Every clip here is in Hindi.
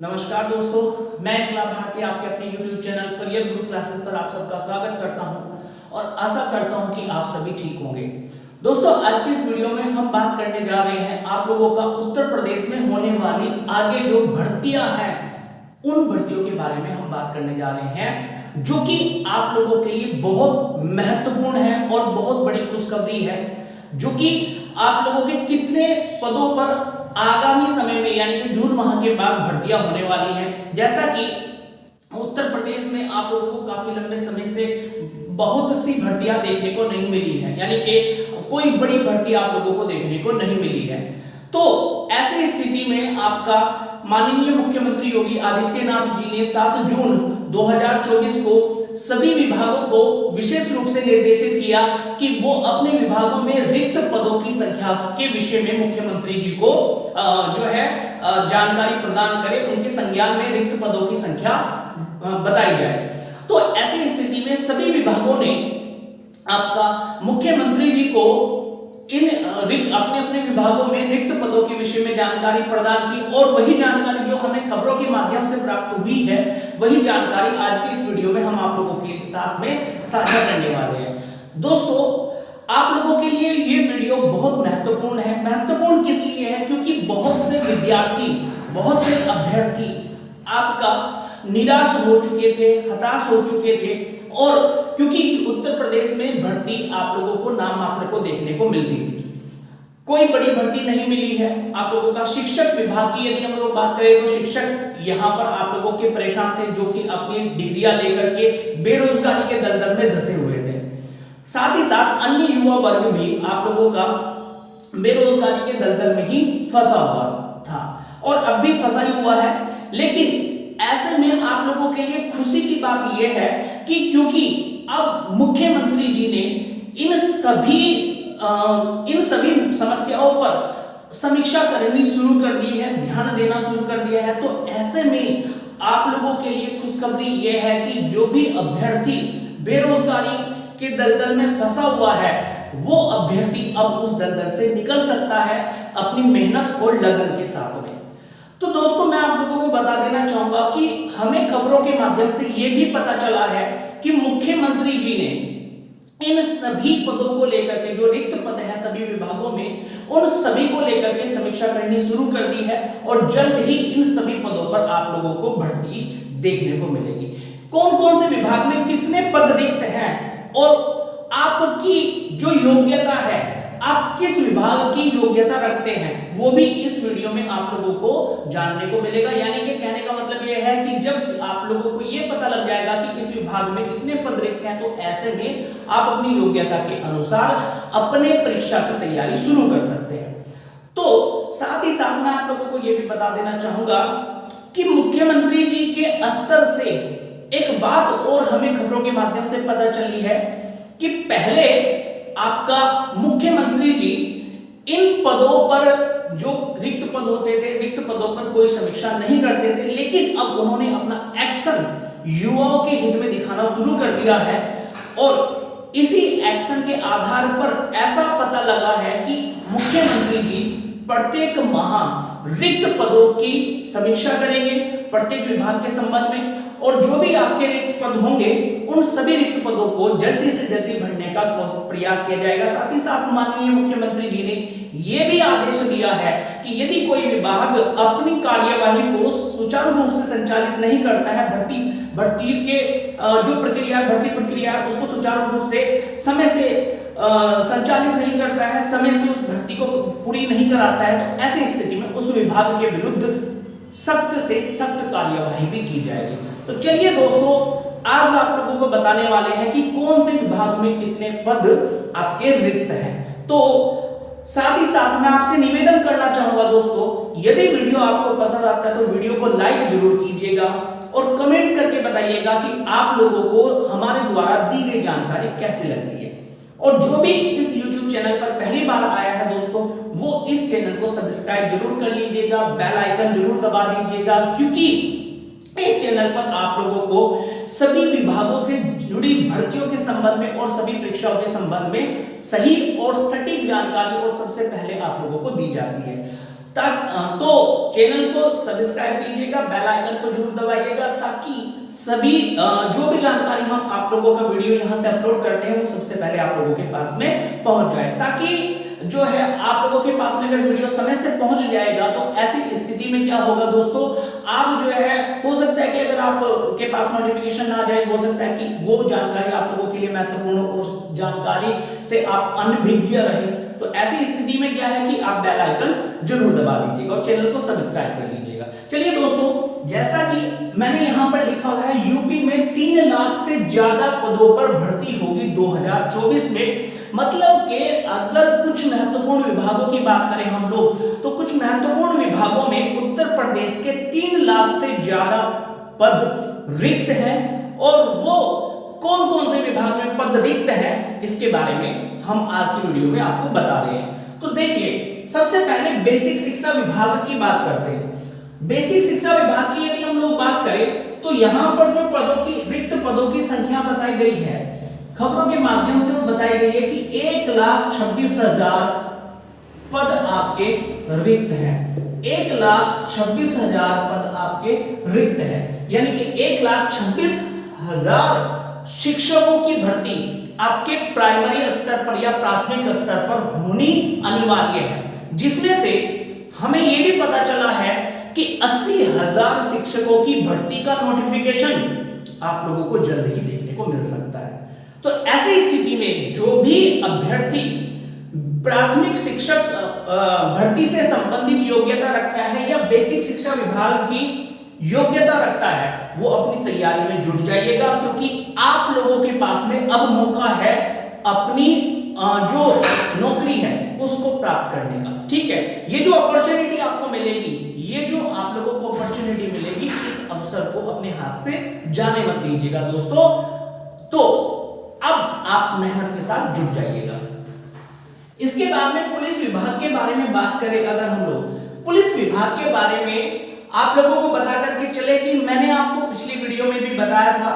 नमस्कार दोस्तों, मैं इकलाब भारती आपके अपने YouTube चैनल करियर गुरु क्लासेस पर आप सबका स्वागत करता हूं और आशा करता हूं कि आप सभी ठीक होंगे। दोस्तों, आज की इस वीडियो में हम बात करने जा रहे हैं आप लोगों का उत्तर प्रदेश में होने वाली आगे जो भर्तियां हैं उन भर्तियों के बारे में हम बात करने जा रहे हैं, जो कि आप लोगों के लिए बहुत महत्वपूर्ण है और बहुत बड़ी खुशखबरी है, जो कि आप लोगों के कितने पदों पर आगामी समय में यानी कि जून माह के बाद भर्तियां होने वाली हैं। जैसा कि उत्तर प्रदेश में आप लोगों को काफी लंबे समय से बहुत सी भर्तियां देखने को नहीं मिली है, यानी कि कोई बड़ी भर्ती आप लोगों को देखने को नहीं मिली है। तो ऐसी स्थिति में आपका माननीय मुख्यमंत्री योगी आदित्यनाथ जी ने 7 जून 2024 को सभी विभागों को विशेष रूप से निर्देशित किया कि वो अपने विभागों में रिक्त पदों की संख्या के विषय में मुख्यमंत्री जी को जानकारी प्रदान करें, उनके संज्ञान में रिक्त पदों की संख्या बताई जाए। तो ऐसी स्थिति में सभी विभागों ने आपका मुख्यमंत्री जी को इन अपने अपने विभागों में रिक्त पदों के विषय में जानकारी प्रदान की और वही जानकारी जो हमें खबरों के माध्यम से प्राप्त हुई है, वही जानकारी आज की इस वीडियो में हम आप लोगों के साथ में साझा करने वाले हैं। दोस्तों, आप लोगों के लिए ये वीडियो बहुत महत्वपूर्ण है। महत्वपूर्ण किस लिए है? क्योंकि बहुत से विद्यार्थी, बहुत से अभ्यर्थी आपका निराश हो चुके थे, हताश हो चुके थे, और क्योंकि उत्तर प्रदेश में भर्ती आप लोगों को नाम मात्र को देखने को मिलती थी, कोई बड़ी भर्ती नहीं मिली है। आप लोगों का शिक्षक विभाग की यदि हम लोग बात करें तो शिक्षक यहां पर आप लोगों के परेशान थे, जो कि अपनी डिग्रियां लेकर के बेरोजगारी के दलदल में धंसे हुए थे। साथ ही साथ अन्य युवा वर्ग भी आप लोगों का बेरोजगारी के दलदल में ही फंसा हुआ था और अब भी फंसा ही हुआ है। लेकिन ऐसे में आप लोगों के लिए खुशी की बात यह है कि क्योंकि अब मुख्यमंत्री जी ने इन सभी समस्याओं पर समीक्षा करनी शुरू कर दी है, ध्यान देना शुरू कर दिया है। तो ऐसे में आप लोगों के लिए खुशखबरी यह है कि जो भी अभ्यर्थी बेरोजगारी के दलदल में फंसा हुआ है, वो अभ्यर्थी अब उस दलदल से निकल सकता है अपनी मेहनत और लगन के साथ में। तो दोस्तों, मैं आप लोगों को बता देना चाहूंगा कि हमें खबरों के माध्यम से यह भी पता चला है कि मुख्यमंत्री जी ने इन सभी पदों को लेकर के, जो रिक्त पद हैं सभी विभागों में, उन सभी को लेकर के समीक्षा करनी शुरू कर दी है और जल्द ही इन सभी पदों पर आप लोगों को भर्ती देखने को मिलेगी। कौन कौन से विभाग में कितने पद रिक्त हैं और आपकी जो योग्यता है, आप किस विभाग की योग्यता रखते हैं, वो भी इस वीडियो में आप लोगों को जानने को मिलेगा। यानी कि कहने का मतलब यह है कि जब आप लोगों को यह पता लग जाएगा कि इस विभाग में इतने पद रिक्त हैं, तो ऐसे में आप अपनी योग्यता के अनुसार अपने परीक्षा की तैयारी शुरू कर सकते हैं। तो साथ ही साथ मैं आप लोगों को यह भी बता देना चाहूंगा कि मुख्यमंत्री जी के स्तर से एक बात और हमें खबरों के माध्यम से पता चली है कि पहले आपका मुख्यमंत्री जी इन पदों पर, जो रिक्त पद होते थे, रिक्त पदों पर कोई समीक्षा नहीं करते थे, लेकिन अब उन्होंने अपना एक्शन युवाओं के हित में दिखाना शुरू कर दिया है और इसी एक्शन के आधार पर ऐसा पता लगा है कि मुख्यमंत्री जी प्रत्येक माह रिक्त पदों की समीक्षा करेंगे प्रत्येक विभाग के संबंध में, और जो भी आपके रिक्त पद होंगे उन सभी रिक्त पदों को जल्दी से जल्दी भरने का प्रयास किया जाएगा। साथ ही साथ माननीय मुख्यमंत्री जी ने यह भी आदेश दिया है कि यदि कोई विभाग अपनी कार्यवाही को सुचारू रूप से संचालित नहीं करता है, भर्ती के जो प्रक्रिया, भर्ती प्रक्रिया है उसको सुचारू रूप से समय से संचालित नहीं करता है, समय से उस भर्ती को पूरी नहीं कराता है, तो ऐसी स्थिति में उस विभाग के विरुद्ध सख्त से सख्त कार्यवाही भी की जाएगी। तो चलिए दोस्तों, आज आप लोगों को बताने वाले हैं कि कौन से विभाग में कितने पद आपके रिक्त हैं। तो साथ ही साथ मैं आपसे निवेदन करना चाहूंगा दोस्तों, यदि वीडियो आपको पसंद आता है तो वीडियो को लाइक जरूर कीजिएगा और कमेंट करके बताइएगा कि आप लोगों को हमारे द्वारा दी गई जानकारी कैसी लगती है। और जो भी इस YouTube चैनल पर पहली बार आया है दोस्तों, वो इस चैनल को सब्सक्राइब जरूर कर लीजिएगा, बेल आइकन जरूर दबा दीजिएगा, क्योंकि इस चैनल पर आप लोगों को सभी विभागों से जुड़ी भर्तियों के संबंध में और सभी परीक्षाओं के संबंध में सही और सटीक जानकारी और सबसे पहले आप लोगों को दी जाती है। तो चैनल को सब्सक्राइब कीजिएगा, बेल आइकन को जरूर दबाइएगा, ताकि सभी जो भी जानकारी हम आप लोगों का वीडियो यहां से अपलोड करते हैं वो सबसे पहले आप लोगों के पास में पहुंच जाए। ताकि जो है आप लोगों के पास में अगर वीडियो समय से पहुंच जाएगा तो ऐसी स्थिति में क्या होगा दोस्तों, आप जो है हो सकता है कि अगर आप के पास नोटिफिकेशन ना जाए, हो सकता है कि वो जानकारी आप लोगों के लिए महत्वपूर्ण उस जानकारी से आप अनभिज्ञ रहे। तो ऐसी स्थिति में क्या है कि आप बेल आइकन जरूर दबा दीजिएगा और चैनल को सब्सक्राइब कर लीजिएगा। चलिए दोस्तों, जैसा कि मैंने यहां पर लिखा हुआ है, यूपी में 3 लाख से ज्यादा पदों पर भर्ती होगी 2024 में। मतलब कि अगर कुछ महत्वपूर्ण विभागों की बात करें हम लोग, तो कुछ महत्वपूर्ण विभागों में उत्तर प्रदेश के 3 लाख से ज्यादा पद रिक्त हैं। और वो कौन कौन से विभाग में पद रिक्त है, इसके बारे में हम आज की वीडियो में आपको बता रहे हैं। तो देखिए, सबसे पहले बेसिक शिक्षा विभाग की बात करते हैं। बेसिक शिक्षा विभाग की यदि हम लोग बात करें तो यहां पर जो पदों की रिक्त पदों की संख्या बताई गई है, खबरों के माध्यम से वो बताई गई है कि 1,26,000 पद आपके रिक्त हैं। 1,26,000 पद आपके रिक्त हैं, यानी कि 1,26,000 शिक्षकों की भर्ती आपके प्राइमरी स्तर पर या प्राथमिक स्तर पर होनी अनिवार्य है। जिसमें से हमें यह भी पता चला है कि 80,000 शिक्षकों की भर्ती का नोटिफिकेशन आप लोगों को जल्द ही देखने को मिल सकता है। तो ऐसी स्थिति में जो भी अभ्यर्थी प्राथमिक शिक्षक भर्ती से संबंधित योग्यता रखता है या बेसिक शिक्षा विभाग की योग्यता रखता है, वो अपनी तैयारी में जुट जाइएगा, क्योंकि आप लोगों के पास में अब मौका है अपनी जो नौकरी है उसको प्राप्त करने का। ठीक है, ये जो अपॉर्चुनिटी आपको मिलेगी, ये जो आप लोगों को अपॉर्चुनिटी मिलेगी, इस अवसर को अपने हाथ से जाने मत दीजिएगा दोस्तों। तो अब आप मेहनत के साथ जुट जाइएगा। इसके बाद में पुलिस विभाग के बारे में बात करें अगर हम लोग, पुलिस विभाग के बारे में आप लोगों को बता करके चले कि मैंने आपको पिछली वीडियो में भी बताया था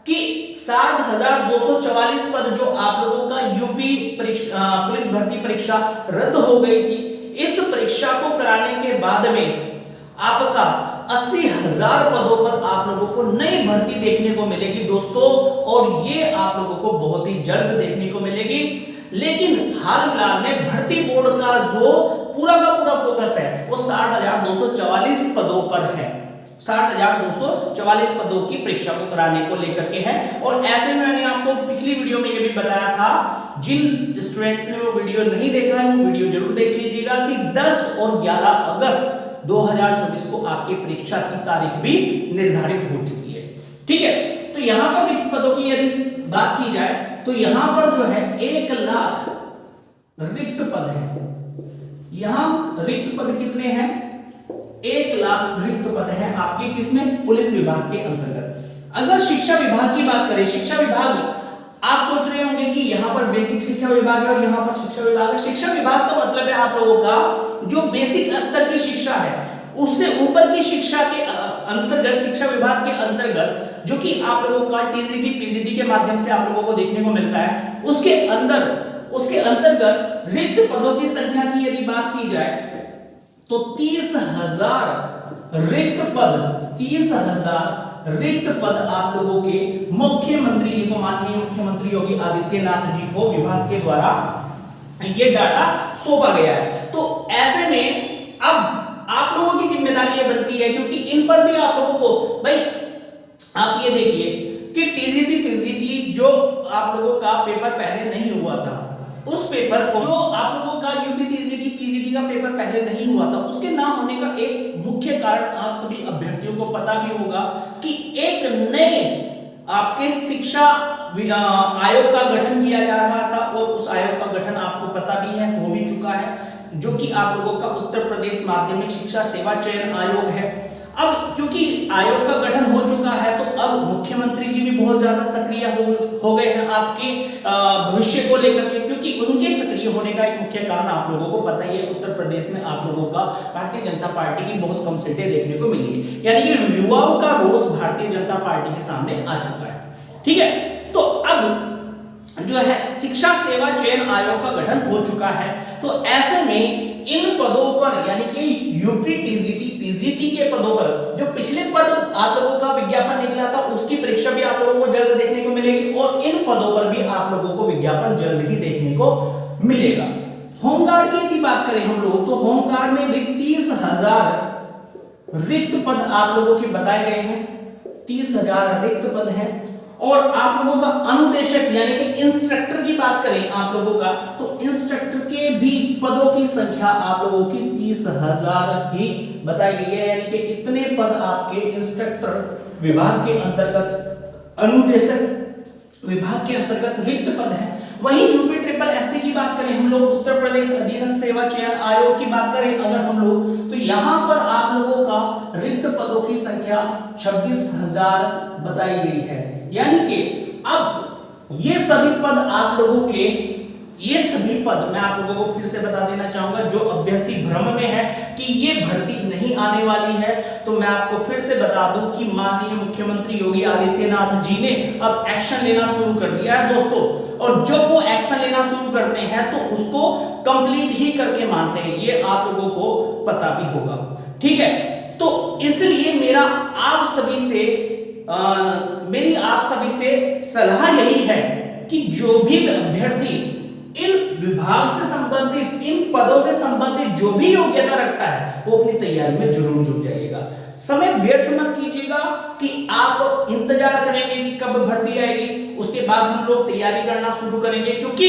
कि 60,244 पद जो आप लोगों का यूपी पुलिस भर्ती परीक्षा रद्द हो गई थी, इस परीक्षा को कराने के बाद में आपका 80,000 पदों पर आप लोगों को नई भर्ती देखने को मिलेगी दोस्तों, और ये आप लोगों को बहुत ही जल्द देखने को मिलेगी। लेकिन हाल फिलहाल में भर्ती बोर्ड का जो पूरा का पूरा फोकस है वो 60,244 पदों पर है। 60,244 पदों की परीक्षा को कराने को लेकर के है। और ऐसे में मैंने आपको पिछली वीडियो में ये भी बताया था, जिन स्टूडेंट्स ने वो वीडियो नहीं देखा है वो वीडियो जरूर देख लीजिएगा कि 10 और 11 अगस्त 2024 को आपकी परीक्षा की तारीख भी निर्धारित हो चुकी है। ठीक है, तो यहां पर रिक्त पदों की यदि बात की जाए तो यहां पर जो है 1 लाख रिक्त पद है। यहां रिक्त पद कितने हैं? 1 लाख रिक्त पद है आपके किसमें? पुलिस विभाग के अंतर्गत। अगर शिक्षा विभाग की बात करें, शिक्षा विभाग, आप सोच रहे होंगे कि यहां पर बेसिक शिक्षा विभाग है और यहां पर शिक्षा विभाग है। शिक्षा विभाग का मतलब है आप लोगों का जो बेसिक स्तर की शिक्षा है, उससे ऊपर की शिक्षा के अंतर्गत, शिक्षा विभाग के अंतर्गत जो कि आप लोगों का टीजीटी पीजीटी के माध्यम से आप लोगों को देखने को मिलता है, उसके अंतर्गत रिक्त पदों की संख्या की यदि बात की जाए तो 30,000 रिक्त पद, 30,000 रिक्त पद आप लोगों के मुख्यमंत्री जी को, माननीय मुख्यमंत्री योगी आदित्यनाथ जी को विभाग के द्वारा ये डाटा सौंपा गया है। तो ऐसे में अब आप लोगों की जिम्मेदारी ये बनती है, क्योंकि इन पर भी आप लोगों को, भाई आप ये देखिए कि टीजीटी पीजीटी जो आप लोगों का पेपर पहले नहीं हुआ था, उस पेपर को, जो आप लोगों का यूपी टीजीटी पीजीटी का पेपर पहले नहीं हुआ था, उसके ना होने का एक मुख्य कारण आप सभी अभ्यर्थियों को पता भी होगा कि एक नए आपके शिक्षा आयोग का गठन किया जा रहा था, और उस आयोग का गठन आपको पता भी है, हो भी चुका है, जो कि आप लोगों का उत्तर प्रदेश माध्यमिक शिक्षा सेवा चयन आयोग है। अब क्योंकि आयोग का गठन हो चुका है, तो अब मुख्यमंत्री जी भी बहुत ज्यादा सक्रिय हो गए हैं आपके भविष्य को लेकर के, क्योंकि उनके सक्रिय होने का एक मुख्य कारण आप लोगों को पता ही है, उत्तर प्रदेश में आप लोगों का भारतीय जनता पार्टी की बहुत कम सीटें देखने को मिली है, यानी कि युवाओं का रोष भारतीय जनता पार्टी के सामने आ चुका है। ठीक है, तो अब जो है शिक्षा सेवा चयन आयोग का गठन हो चुका है। तो ऐसे में इन पदों पर यानी कि यूपी टीजीटी पीजीटी के पदों पर जो पिछले पद आप लोगों का विज्ञापन निकला था उसकी परीक्षा भी आप लोगों को जल्द देखने को मिलेगी और इन पदों पर भी आप लोगों को विज्ञापन जल्द ही देखने को मिलेगा। होमगार्ड की यदि बात करें हम लोग तो होमगार्ड में भी 30,000 रिक्त पद आप लोगों के बताए गए हैं, 30,000 रिक्त पद हैं। और आप लोगों का अनुदेशक यानी कि इंस्ट्रक्टर की बात करें आप लोगों का तो इंस्ट्रक्टर के भी पदों की संख्या आप लोगों की 30,000 ही बताई गई है, यानी कि इतने पद आपके इंस्ट्रक्टर विभाग के अंतर्गत, अनुदेशक विभाग के अंतर्गत रिक्त पद है। वहीं यूपी ट्रिपल एससी की बात करें हम लोग, उत्तर प्रदेश अधीनस्थ सेवा चयन आयोग की बात करें अगर हम लोग तो यहां पर आप लोगों का रिक्त पदों की संख्या 26,000 बताई गई है। यानी कि अब ये सभी पद आप लोगों के, ये सभी पद मैं आप लोगों को फिर से बता देना चाहूंगा जो अभ्यर्थी भ्रम में है कि ये भर्ती नहीं आने वाली है, तो मैं आपको फिर से बता दूं कि माननीय मुख्यमंत्री योगी आदित्यनाथ जी ने अब एक्शन लेना शुरू कर दिया है दोस्तों। और जब वो एक्शन लेना शुरू करते हैं तो उसको कंप्लीट ही करके मानते हैं, ये आप लोगों को पता भी होगा, ठीक है। तो इसलिए मेरी आप सभी से सलाह यही है कि जो भी अभ्यर्थी इन विभाग से संबंधित, इन पदों से संबंधित जो भी योग्यता रखता है वो अपनी तैयारी में जरूर जुट जाइएगा। समय व्यर्थ मत कीजिएगा कि आप इंतजार करेंगे कि कब भर्ती आएगी, उसके बाद हम लोग तैयारी करना शुरू करेंगे, क्योंकि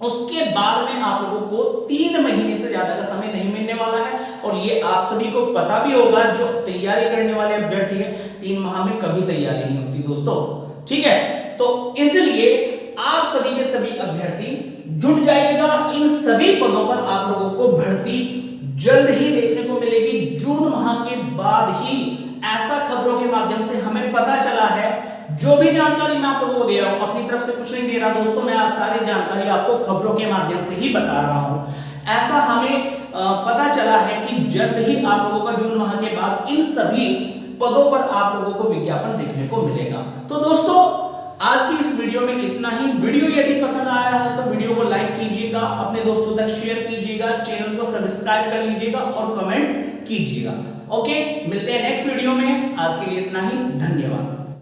उसके बाद में आप लोगों को 3 महीने से ज्यादा का समय नहीं मिलने वाला है। और ये आप सभी को पता भी होगा, जो तैयारी करने वाले अभ्यर्थी हैं 3 माह में कभी तैयारी नहीं होती दोस्तों, ठीक है। तो इसलिए आप सभी के सभी अभ्यर्थी जुट जाइएगा, इन सभी पदों पर आप लोगों को भर्ती जल्द ही देखने को मिलेगी। जून माह के बाद ही ऐसा खबरों के माध्यम से हमें पता चला है। जो भी जानकारी मैं आप लोगों को दे रहा हूं अपनी तरफ से कुछ नहीं दे रहा दोस्तों, मैं आज सारी जानकारी आपको खबरों के माध्यम से ही बता रहा हूं। ऐसा हमें पता चला है कि जल्द ही आप लोगों का जून माह के बाद इन सभी पदों पर आप लोगों को विज्ञापन देखने को मिलेगा। तो दोस्तों आज की इस वीडियो में इतना ही। वीडियो यदि पसंद आया है तो वीडियो को लाइक कीजिएगा, अपने दोस्तों तक शेयर कीजिएगा, चैनल को सब्सक्राइब कर लीजिएगा और कमेंट्स कीजिएगा। ओके, मिलते हैं नेक्स्ट वीडियो में। आज के लिए इतना ही, धन्यवाद।